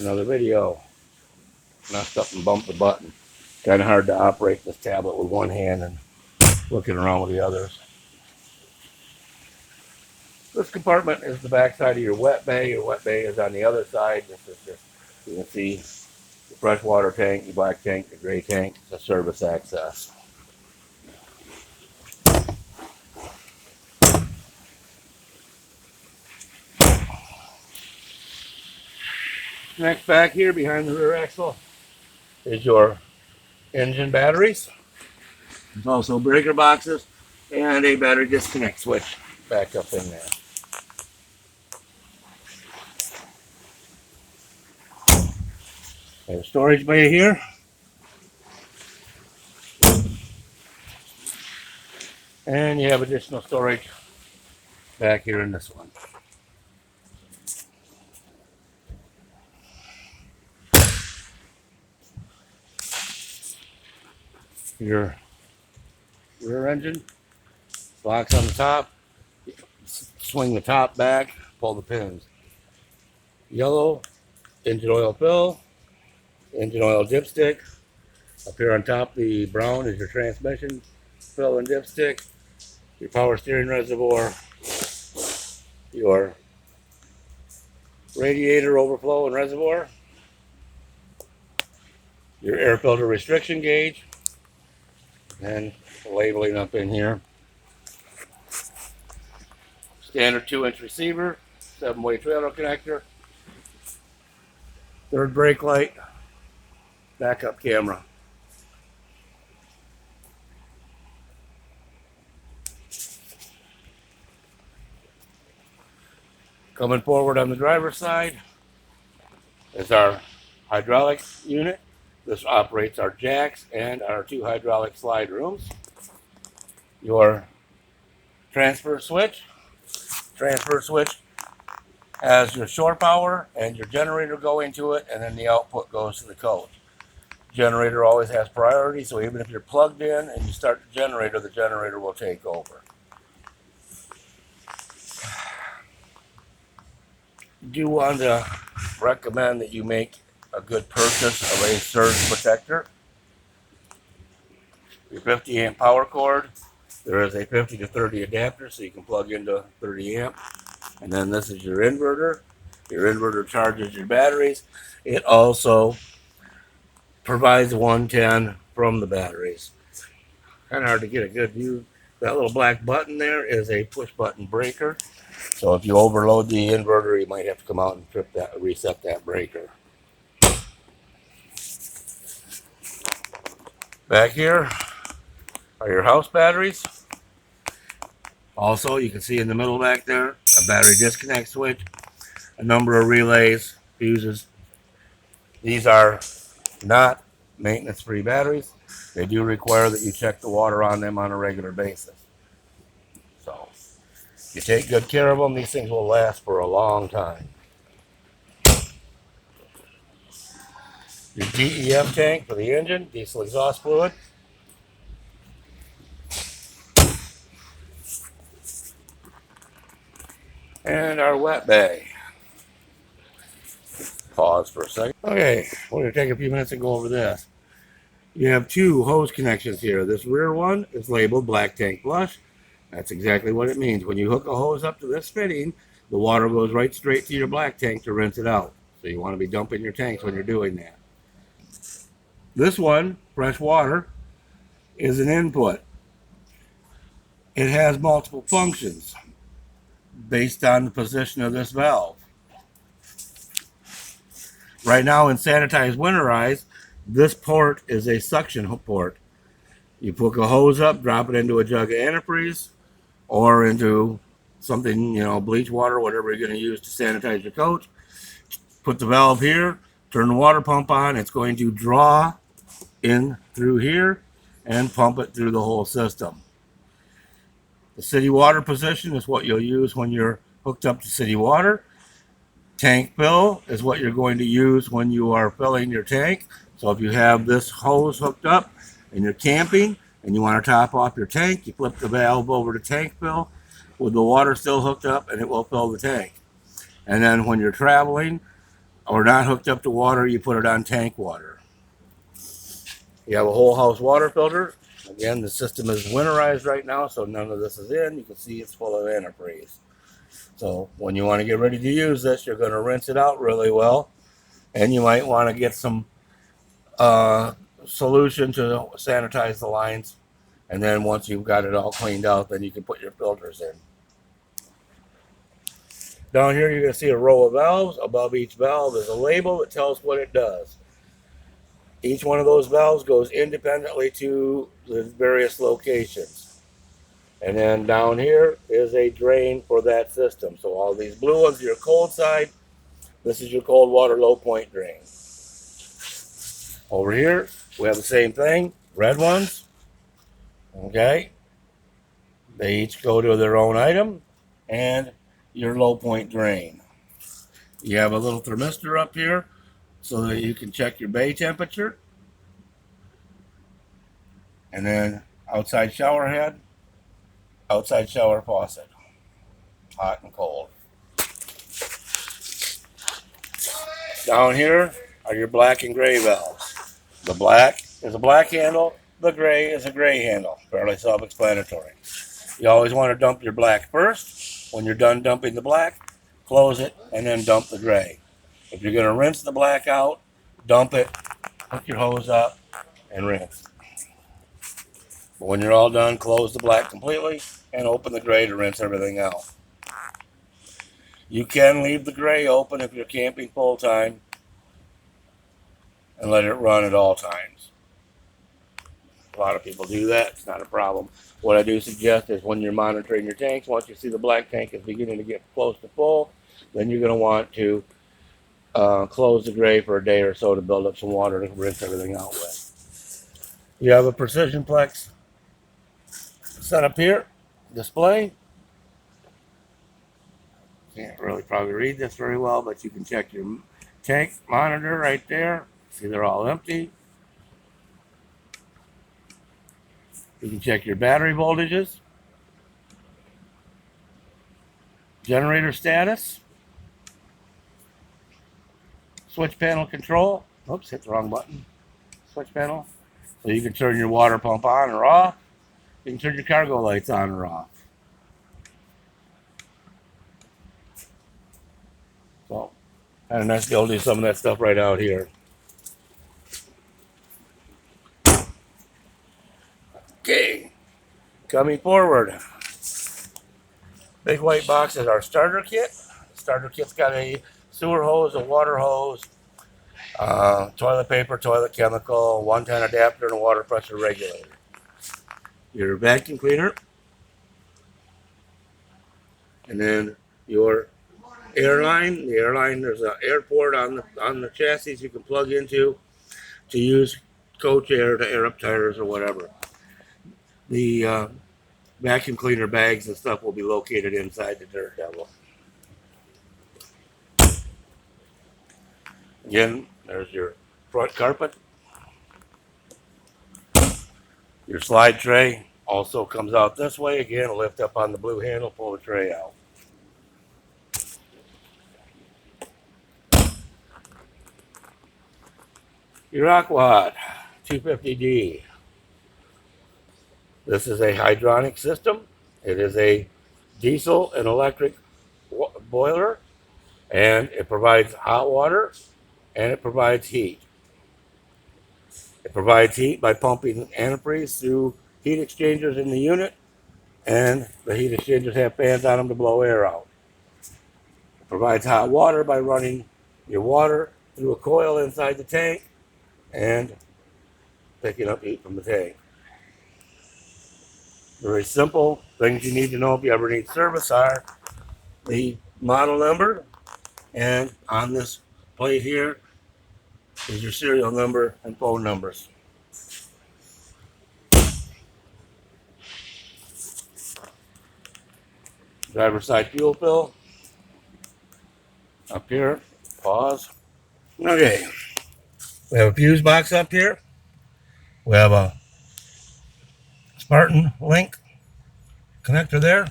start another video. Messed up and bumped the button. Kind of hard to operate this tablet with one hand and looking around with the others. This compartment is the back side of your wet bay. Your wet bay is on the other side. This is just, you can see the freshwater tank, the black tank, the gray tank, the service access. Next, back here behind the rear axle is your engine batteries. There's also breaker boxes and a battery disconnect switch back up in there. There's a storage bay here. And you have additional storage back here in this one. Your rear engine box on the top. Swing the top back, pull the pins. Yellow engine oil fill, engine oil dipstick. Up here on top, the brown is your transmission fill and dipstick. Your power steering reservoir, your radiator overflow and reservoir, your air filter restriction gauge, and labeling up in here. Standard 2-inch receiver, 7-way trailer connector, third brake light, backup camera. Coming forward on the driver's side is our hydraulic unit. This operates our jacks and our 2 hydraulic slide rooms. Your transfer switch. Transfer switch has your shore power and your generator go into it, and then the output goes to the coach. Generator always has priority, so even if you're plugged in and you start the generator will take over. Do want to recommend that you make a good purchase of a surge protector. Your 50 amp power cord. There is a 50 to 30 adapter, so you can plug into 30 amp. And then this is your inverter. Your inverter charges your batteries. It also provides 110 from the batteries. Kind of hard to get a good view. That little black button there is a push button breaker. So if you overload the inverter, you might have to come out and reset that breaker. Back here are your house batteries. Also, you can see in the middle back there, a battery disconnect switch, a number of relays, fuses. These are not maintenance-free batteries. They do require that you check the water on them on a regular basis. So, if you take good care of them, these things will last for a long time. Your DEF tank for the engine, diesel exhaust fluid. And our wet bay. Pause for a second. Okay, we're going to take a few minutes and go over this. You have 2 hose connections here. This rear one is labeled black tank flush. That's exactly what it means. When you hook a hose up to this fitting, the water goes right straight to your black tank to rinse it out. So you want to be dumping your tanks when you're doing that. This one, fresh water, is an input. It has multiple functions based on the position of this valve. Right now in sanitized winterize, this port is a suction port. You hook a hose up, drop it into a jug of antifreeze or into something, bleach water, whatever you're going to use to sanitize your coach. Put the valve here, turn the water pump on. It's going to draw in through here and pump it through the whole system. The city water position is what you'll use when you're hooked up to city water. Tank fill is what you're going to use when you are filling your tank. So if you have this hose hooked up and you're camping and you want to top off your tank, you flip the valve over to tank fill with the water still hooked up and it will fill the tank. And then when you're traveling, or not hooked up to water, you put it on tank water. You have a whole house water filter. Again, the system is winterized right now, so none of this is in. You can see it's full of antifreeze. So when you want to get ready to use this, you're going to rinse it out really well. And you might want to get some solution to sanitize the lines. And then once you've got it all cleaned out, then you can put your filters in. Down here, you're going to see a row of valves. Above each valve is a label that tells what it does. Each one of those valves goes independently to the various locations. And then down here is a drain for that system. So all these blue ones are your cold side. This is your cold water low point drain. Over here, we have the same thing. Red ones. Okay. They each go to their own item. And your low point drain. You have a little thermistor up here so that you can check your bay temperature. And then outside shower head, outside shower faucet, hot and cold. Down here are your black and gray valves. The black is a black handle, the gray is a gray handle. Fairly self-explanatory. You always want to dump your black first. When you're done dumping the black, close it and then dump the gray. If you're going to rinse the black out, dump it, hook your hose up, and rinse. But when you're all done, close the black completely and open the gray to rinse everything out. You can leave the gray open if you're camping full time and let it run at all times. A lot of people do that. It's not a problem. What I do suggest is when you're monitoring your tanks, once you see the black tank is beginning to get close to full, then you're going to want to close the gray for a day or so to build up some water to rinse everything out with. You have a Precision Plex set up here, display. Can't really probably read this very well, but you can check your tank monitor right there. See, they're all empty. You can check your battery voltages, generator status, switch panel control. Oops, hit the wrong button. Switch panel. So you can turn your water pump on or off. You can turn your cargo lights on or off. So, kind of nice to be able to do some of that stuff right out here. Okay, coming forward. Big white box is our starter kit. The starter kit's got a sewer hose, a water hose, toilet paper, toilet chemical, 110 adapter, and a water pressure regulator. Your vacuum cleaner, and then your airline. The airline, there's an air port on the chassis you can plug into to use coach air to air up tires or whatever. The vacuum cleaner bags and stuff will be located inside the Dirt Devil. Again, there's your front carpet. Your slide tray also comes out this way. Again, lift up on the blue handle, pull the tray out. Your Aquad 250D. This is a hydronic system. It is a diesel and electric boiler, and it provides hot water and it provides heat. It provides heat by pumping antifreeze through heat exchangers in the unit, and the heat exchangers have fans on them to blow air out. It provides hot water by running your water through a coil inside the tank and picking up heat from the tank. Very simple things you need to know if you ever need service are the model number, and on this plate here is your serial number and phone numbers. Driver's side fuel fill up here. Pause. Okay, we have a fuse box up here. We have a Spartan link connector there.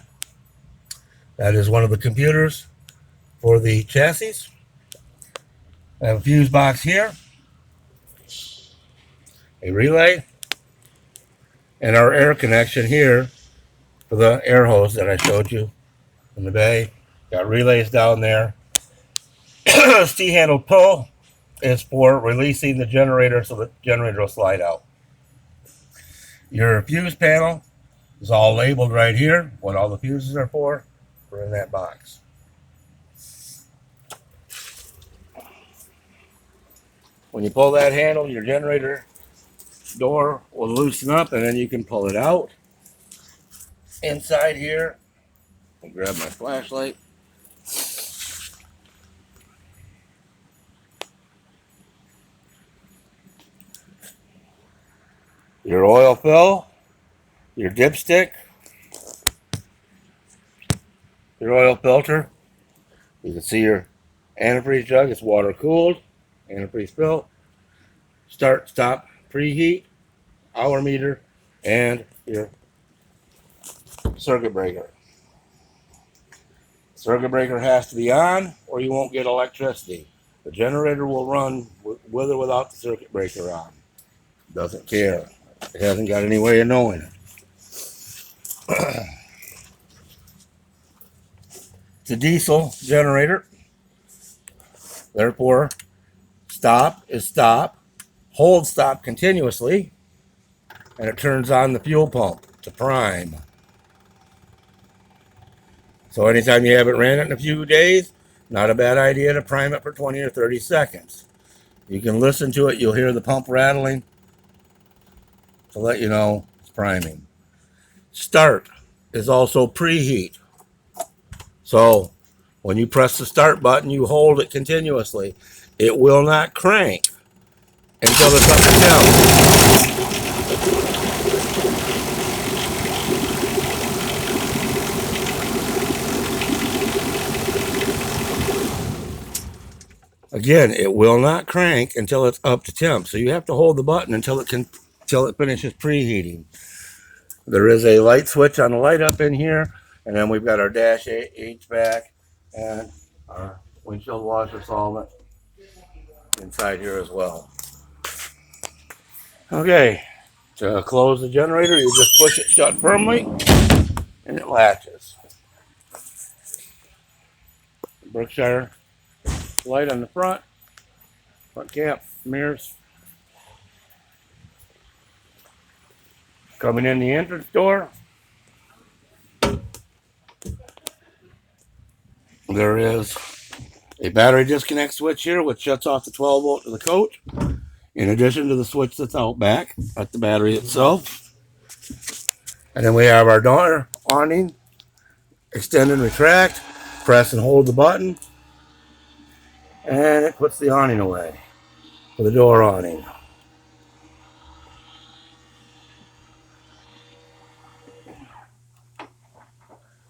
That is one of the computers for the chassis. I have a fuse box here, a relay, and our air connection here for the air hose that I showed you in the bay. Got relays down there. T-handle pull is for releasing the generator so the generator will slide out. Your fuse panel is all labeled right here, what all the fuses are for. We're in that box. When you pull that handle, your generator door will loosen up and then you can pull it out. Inside here, I'll grab my flashlight. Your oil fill, your dipstick, your oil filter. You can see your antifreeze jug, it's water cooled, antifreeze fill, start, stop, preheat, hour meter, and your circuit breaker. Circuit breaker has to be on or you won't get electricity. The generator will run with or without the circuit breaker on. Doesn't care. It hasn't got any way of knowing it. It's a diesel generator. Therefore, stop is stop. Hold stop continuously. And it turns on the fuel pump to prime. So anytime you haven't ran it in a few days, not a bad idea to prime it for 20 or 30 seconds. You can listen to it. You'll hear the pump rattling to let you know it's priming. Start is also preheat. So when you press the start button, you hold it continuously. It will not crank until it's up to temp. Again, it will not crank until it's up to temp. So you have to hold the button until it finishes preheating. There is a light switch on the light up in here, and then we've got our dash HVAC and our windshield washer solvent inside here as well. Okay, to close the generator, you just push it shut firmly, and it latches. Berkshire light on the front cap, mirrors. Coming in the entrance door, there is a battery disconnect switch here, which shuts off the 12 volt to the coach, in addition to the switch that's out back at the battery itself. And then we have our door awning, extend and retract, press and hold the button, and it puts the awning away for the door awning.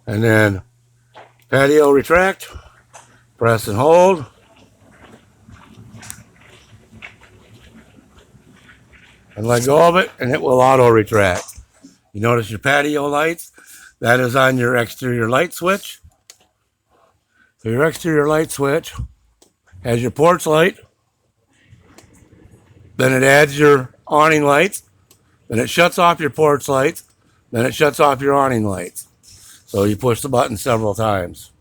And then patio retract, press and hold, and let go of it, and it will auto retract. You notice your patio lights, that is on your exterior light switch. So your exterior light switch has your porch light, then it adds your awning lights, then it shuts off your porch lights, then it shuts off your awning lights. So you push the button several times.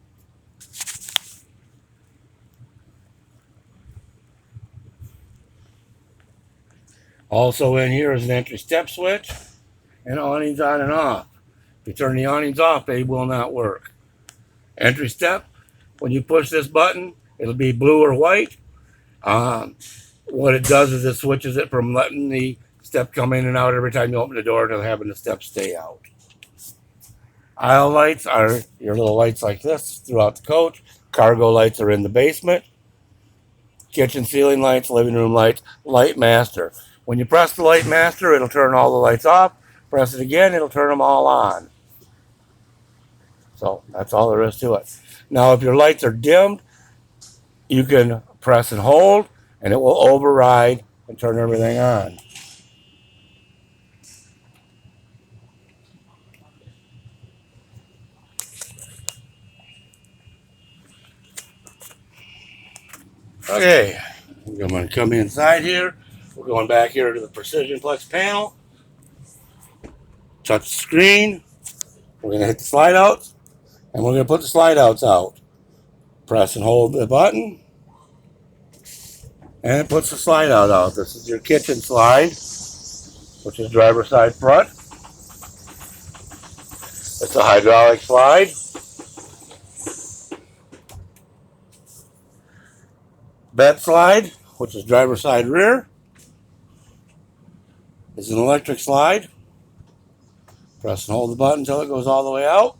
Also in here is an entry step switch and awnings on and off. If you turn the awnings off, they will not work. Entry step, when you push this button, it'll be blue or white. What it does is it switches it from letting the step come in and out every time you open the door to having the step stay out. Aisle lights are your little lights like this throughout the coach. Cargo lights are in the basement. Kitchen ceiling lights, living room lights, light master. When you press the light master, it'll turn all the lights off. Press it again, it'll turn them all on. So that's all there is to it. Now, if your lights are dimmed, you can press and hold, and it will override and turn everything on. Okay, I'm going to come inside here. We're going back here to the Precision Plex panel. Touch the screen. We're going to hit the slide outs, and we're going to put the slide outs out. Press and hold the button, and it puts the slide out. This is your kitchen slide, which is driver's side front. It's a hydraulic slide. Bed slide, which is driver's side rear. It's an electric slide. Press and hold the button until it goes all the way out.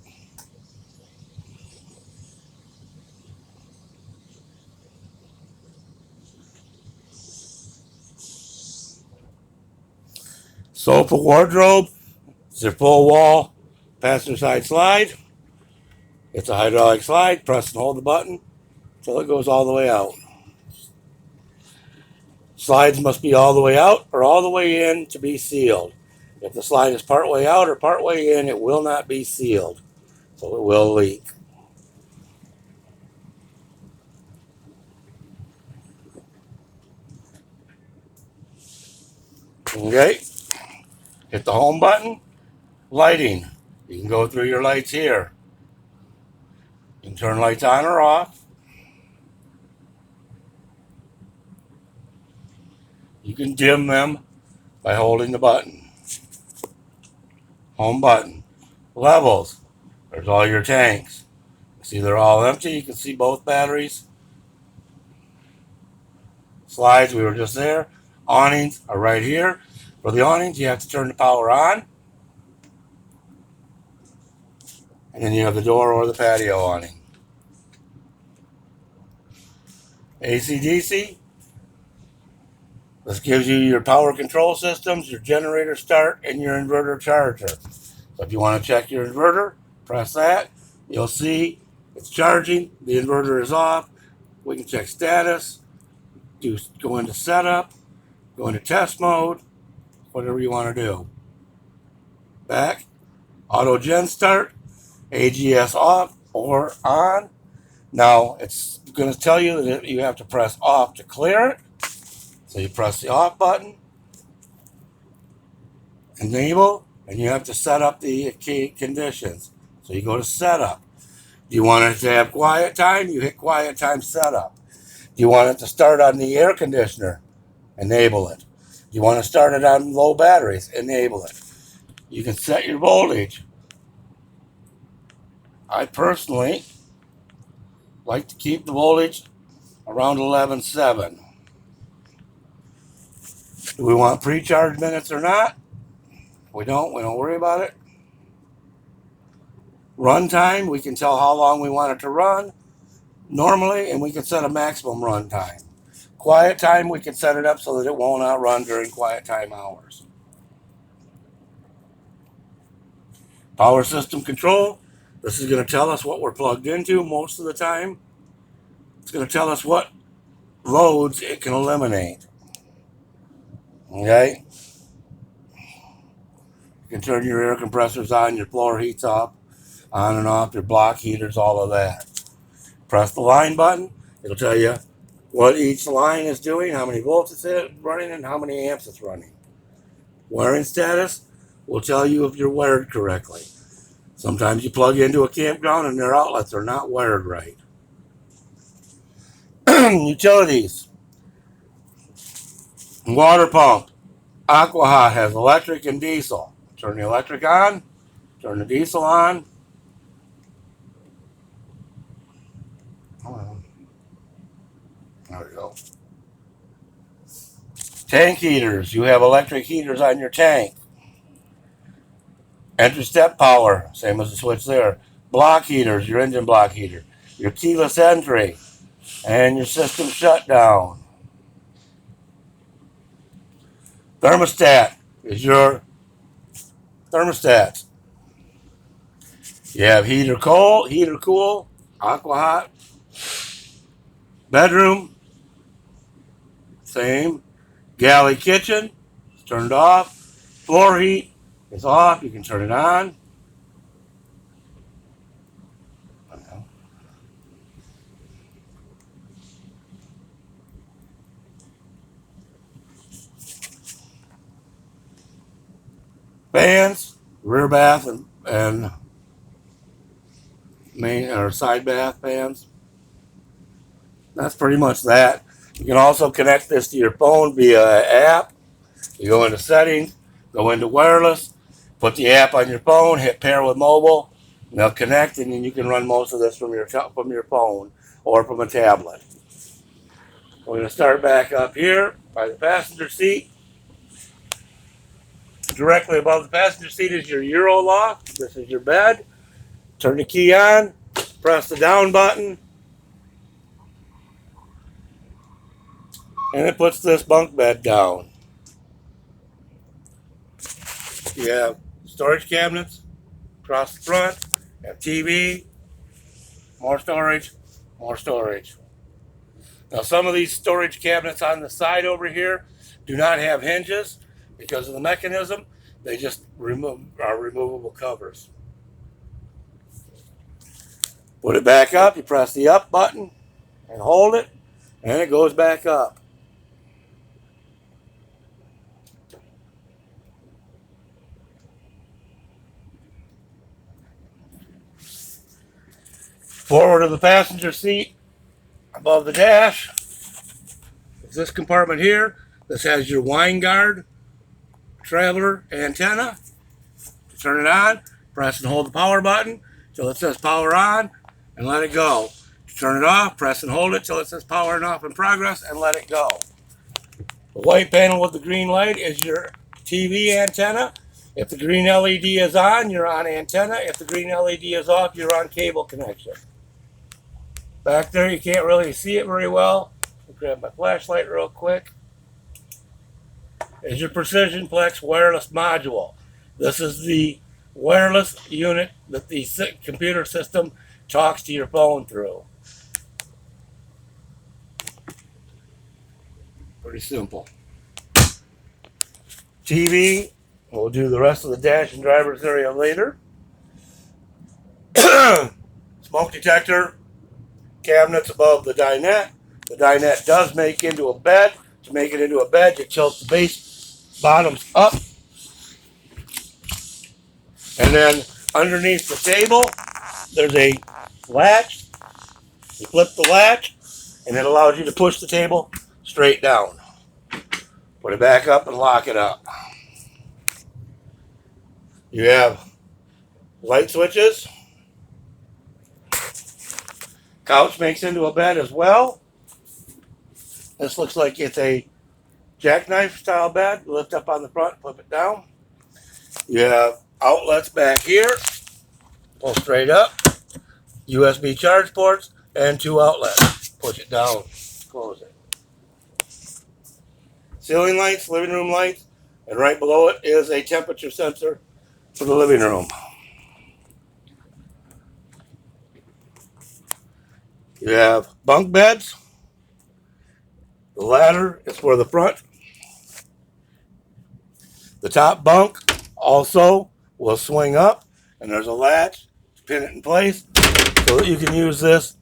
Sofa wardrobe. It's your full wall passenger side slide. It's a hydraulic slide. Press and hold the button until it goes all the way out. Slides must be all the way out or all the way in to be sealed. If the slide is part way out or part way in, it will not be sealed, so it will leak. Okay, hit the home button. Lighting. You can go through your lights here. You can turn lights on or off. You can dim them by holding the button. Home button. Levels. There's all your tanks. See, they're all empty. You can see both batteries. Slides, we were just there. Awnings are right here. For the awnings, you have to turn the power on. And then you have the door or the patio awning. AC/DC. This gives you your power control systems, your generator start, and your inverter charger. So if you want to check your inverter, press that. You'll see it's charging. The inverter is off. We can check status. Go into setup. Go into test mode. Whatever you want to do. Back. Auto gen start. AGS off or on. Now it's going to tell you that you have to press off to clear it. So you press the off button. Enable, and you have to set up the key conditions. So you go to setup. Do you want it to have quiet time? You hit quiet time setup. Do you want it to start on the air conditioner? Enable it. Do you want to start it on low batteries? Enable it. You can set your voltage. I personally like to keep the voltage around 11.7. Do we want pre-charge minutes or not? We don't worry about it. Run time, we can tell how long we want it to run normally, and we can set a maximum run time. Quiet time, we can set it up so that it won't outrun during quiet time hours. Power system control, this is going to tell us what we're plugged into most of the time. It's going to tell us what loads it can eliminate. Okay? You can turn your air compressors on, your floor heats off, on and off, your block heaters, all of that. Press the line button. It'll tell you what each line is doing, how many volts it's running, and how many amps it's running. Wiring status will tell you if you're wired correctly. Sometimes you plug into a campground and their outlets are not wired right. Utilities. Water pump. Aqua Hot has electric and diesel. Turn the electric on. Turn the diesel on. There we go. Tank heaters. You have electric heaters on your tank. Enter step power. Same as the switch there. Block heaters. Your engine block heater. Your keyless entry. And your system shutdown. Thermostat is your thermostat. You have heater cold, heater cool, aqua hot. Bedroom, same. Galley kitchen, it's turned off. Floor heat is off. You can turn it on. fans, rear bath and main or side bath fans. That's pretty much that. You can also connect this to your phone via app. You go into settings, go into wireless, put the app on your phone, hit pair with mobile, and they'll connect, and then you can run most of this from your phone or from a tablet. We're going to start back up here by the passenger seat. Directly above the passenger seat is your Euro lock. This is your bed. Turn the key on, press the down button, and it puts this bunk bed down. You have storage cabinets across the front, you have TV, more storage, more storage. Now some of these storage cabinets on the side over here do not have hinges because of the mechanism. They just are removable covers. Put it back up, you press the up button and hold it, and it goes back up. Forward of the passenger seat, above the dash, is this compartment here. This has your wine guard traveler antenna. To turn it on, press and hold the power button till it says power on and let it go. To turn it off, press and hold it till it says power and off in progress and let it go. The white panel with the green light is your TV antenna. If the green LED is on, you're on antenna. If the green LED is off, you're on cable connection. Back there, you can't really see it very well. I'll grab my flashlight real quick. Is your Precision Plex wireless module. This is the wireless unit that the computer system talks to your phone through. Pretty simple. TV, we'll do the rest of the dash and driver's area later. Smoke detector, cabinets above the dinette. The dinette does make into a bed. To make it into a bed, you tilt the base bottoms up. And then underneath the table, there's a latch. You flip the latch, and it allows you to push the table straight down. Put it back up and lock it up. You have light switches. Couch makes into a bed as well. This looks like it's a jackknife style bed. Lift up on the front, flip it down. You have outlets back here. Pull straight up. USB charge ports and 2 outlets. Push it down. Close it. Ceiling lights, living room lights, and right below it is a temperature sensor for the living room. You have bunk beds. The ladder is for the front. The top bunk also will swing up, and there's a latch to pin it in place so that you can use this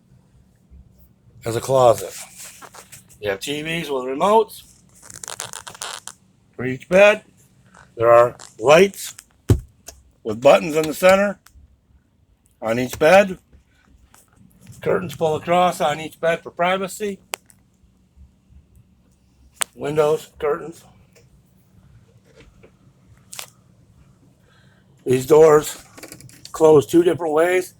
as a closet. You have TVs with remotes for each bed. There are lights with buttons in the center on each bed. Curtains pull across on each bed for privacy. Windows, curtains. These doors close 2 different ways.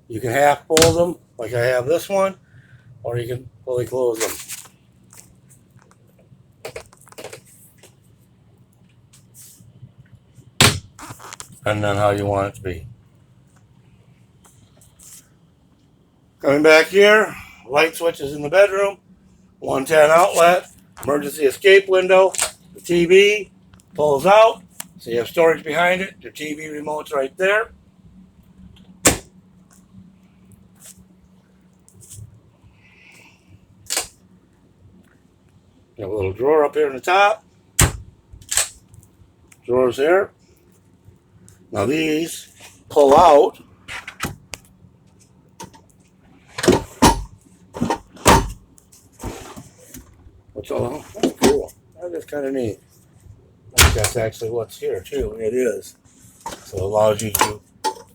You can half pull them, like I have this one, or you can fully close them. Depending on how you want it to be. Coming back here, light switches in the bedroom, 110 outlet, emergency escape window, the TV pulls out, so you have storage behind it, your TV remote's right there. You have a little drawer up here in the top, drawers here. Now these pull out. Which, oh, that's cool. That is kind of neat. that's actually what's here too. It is. So it allows you to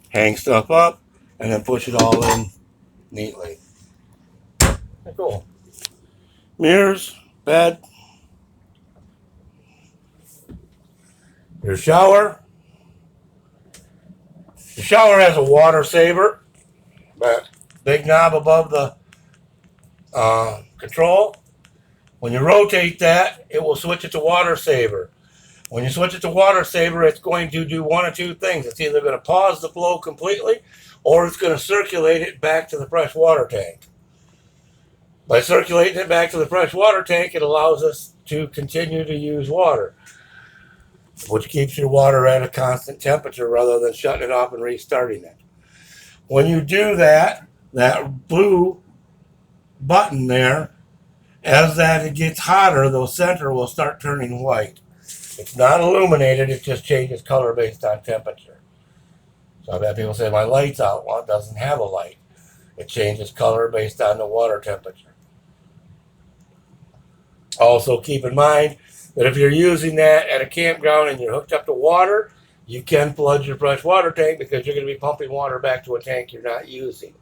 hang stuff up and then push it all in neatly. Cool. Mirrors, bed, your shower. The shower has a water saver, but big knob above the control. When you rotate that, it will switch it to water saver. When you switch it to water saver, it's going to do one of two things. It's either going to pause the flow completely, or it's going to circulate it back to the fresh water tank. By circulating it back to the fresh water tank, it allows us to continue to use water, which keeps your water at a constant temperature rather than shutting it off and restarting it. When you do that, that blue button there, as that it gets hotter, the center will start turning white. It's not illuminated, it just changes color based on temperature. So I've had people say, my light's out. Well, it doesn't have a light. It changes color based on the water temperature. Also keep in mind that if you're using that at a campground and you're hooked up to water, you can flood your fresh water tank because you're going to be pumping water back to a tank you're not using.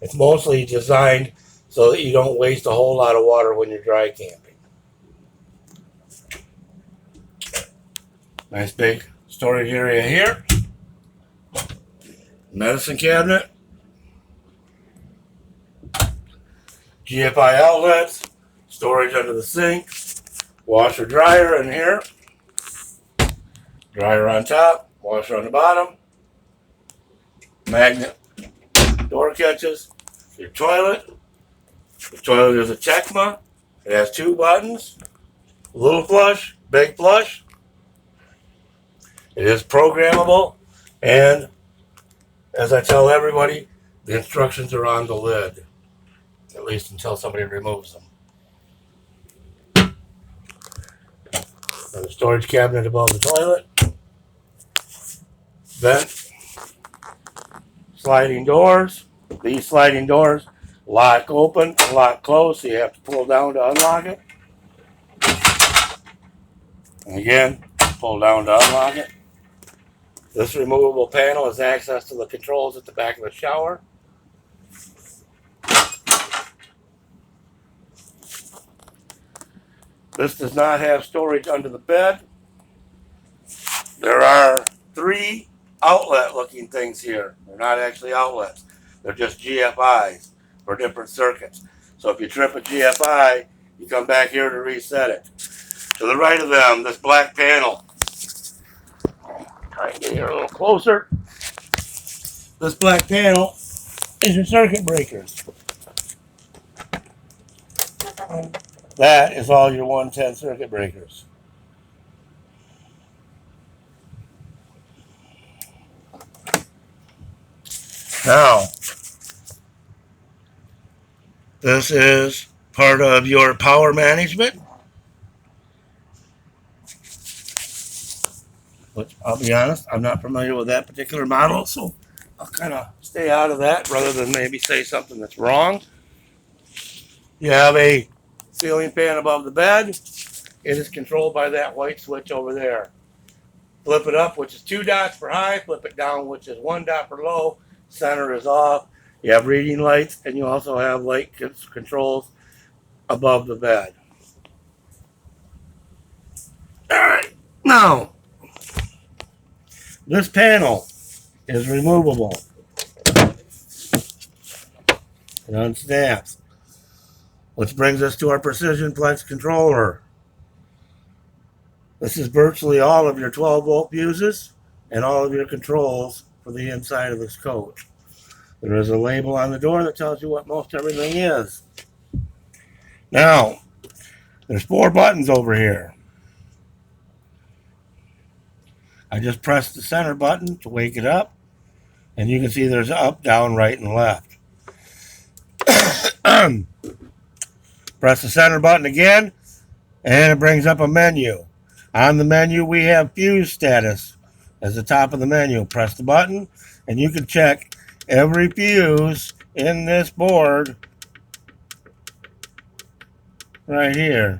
It's mostly designed so that you don't waste a whole lot of water when you're dry camping. Nice big storage area here. Medicine cabinet. GFI outlets. Storage under the sink. Washer dryer in here. Dryer on top. Washer on the bottom. Magnet door catches. Your toilet. The toilet is a Tecma. It has two buttons. Little flush, big flush. It is programmable, and as I tell everybody, the instructions are on the lid, at least until somebody removes them. And the storage cabinet above the toilet. Vent. Sliding doors. These sliding doors lock open, lock closed, so you have to pull down to unlock it. And again, pull down to unlock it. This removable panel has access to the controls at the back of the shower. This does not have storage under the bed. There are 3 outlet looking things here. They're not actually outlets. They're just GFIs for different circuits. So if you trip a GFI, you come back here to reset it. To the right of them, this black panel. Try and get here a little closer. This black panel is your circuit breakers. That is all your 110 circuit breakers. Now, this is part of your power management. Which, I'll be honest, I'm not familiar with that particular model, so I'll kind of stay out of that rather than maybe say something that's wrong. You have a ceiling fan above the bed. It is controlled by that white switch over there. Flip it up, which is 2 dots for high. Flip it down, which is 1 dot for low. Center is off. You have reading lights, and you also have light controls above the bed. All right, now, this panel is removable. It unsnaps. Which brings us to our Precision Plex controller. This is virtually all of your 12-volt fuses and all of your controls for the inside of this coach. There is a label on the door that tells you what most everything is. Now, there's 4 buttons over here. I just press the center button to wake it up, and you can see there's up, down, right, and left. Press the center button again, and it brings up a menu. On the menu, we have fuse status as the top of the menu. Press the button, and you can check every fuse in this board right here.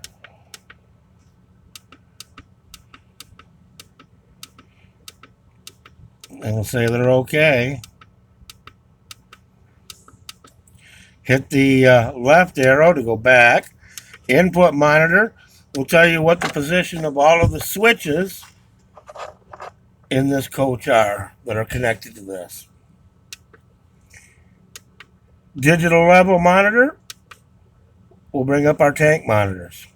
and we'll say they're okay. Hit the left arrow to go back. Input monitor will tell you what the position of all of the switches in this coach are that are connected to this. Digital level monitor will bring up our tank monitors.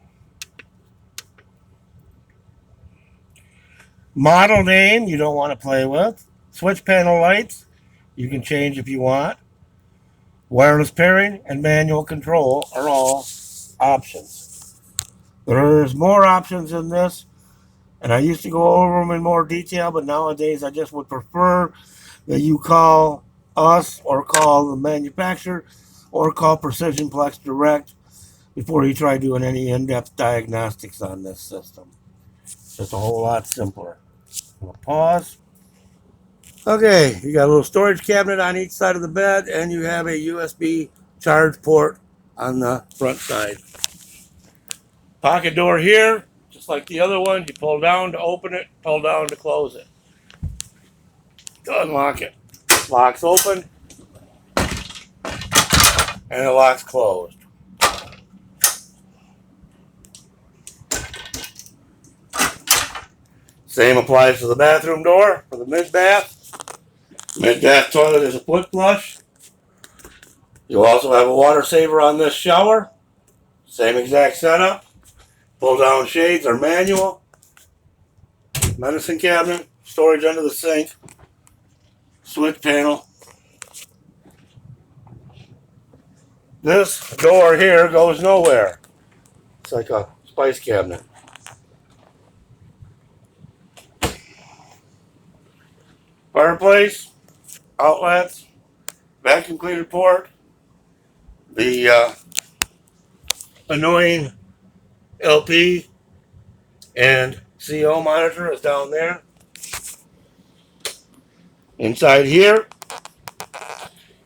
Model name you don't want to play with. Switch panel lights you can change if you want. Wireless pairing and manual control are all options. There's more options in this, and I used to go over them in more detail, but nowadays I just would prefer that you call us or call the manufacturer or call Precision Plex Direct before you try doing any in-depth diagnostics on this system. It's just a whole lot simpler. I'm gonna pause. Okay, you got a little storage cabinet on each side of the bed, and you have a USB charge port on the front side. Pocket door here, just like the other one. You pull down to open it, pull down to close it. To unlock it. Locks open, and it locks closed. Same applies to the bathroom door for the mid-bath. Mid-bath toilet is a foot flush. You'll also have a water saver on this shower. Same exact setup. Pull down shades are manual. Medicine cabinet, storage under the sink. Switch panel. This door here goes nowhere. It's like a spice cabinet. Fireplace, outlets, vacuum cleaner port, the annoying LP and CO monitor is down there. Inside here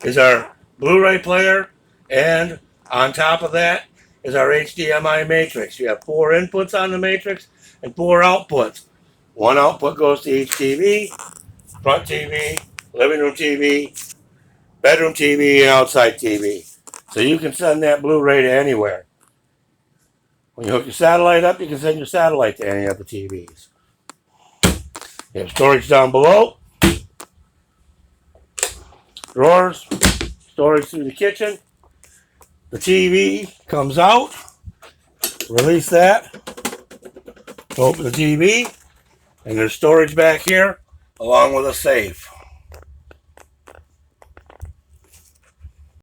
is our Blu-ray player, and on top of that is our HDMI matrix. You have 4 inputs on the matrix and 4 outputs. One output goes to each TV, front TV, living room TV, bedroom TV, and outside TV. So you can send that Blu-ray to anywhere. When you hook your satellite up, you can send your satellite to any of the TVs. You have storage down below. Drawers, storage through the kitchen. The TV comes out. Release that. Open the TV. And there's storage back here along with a safe.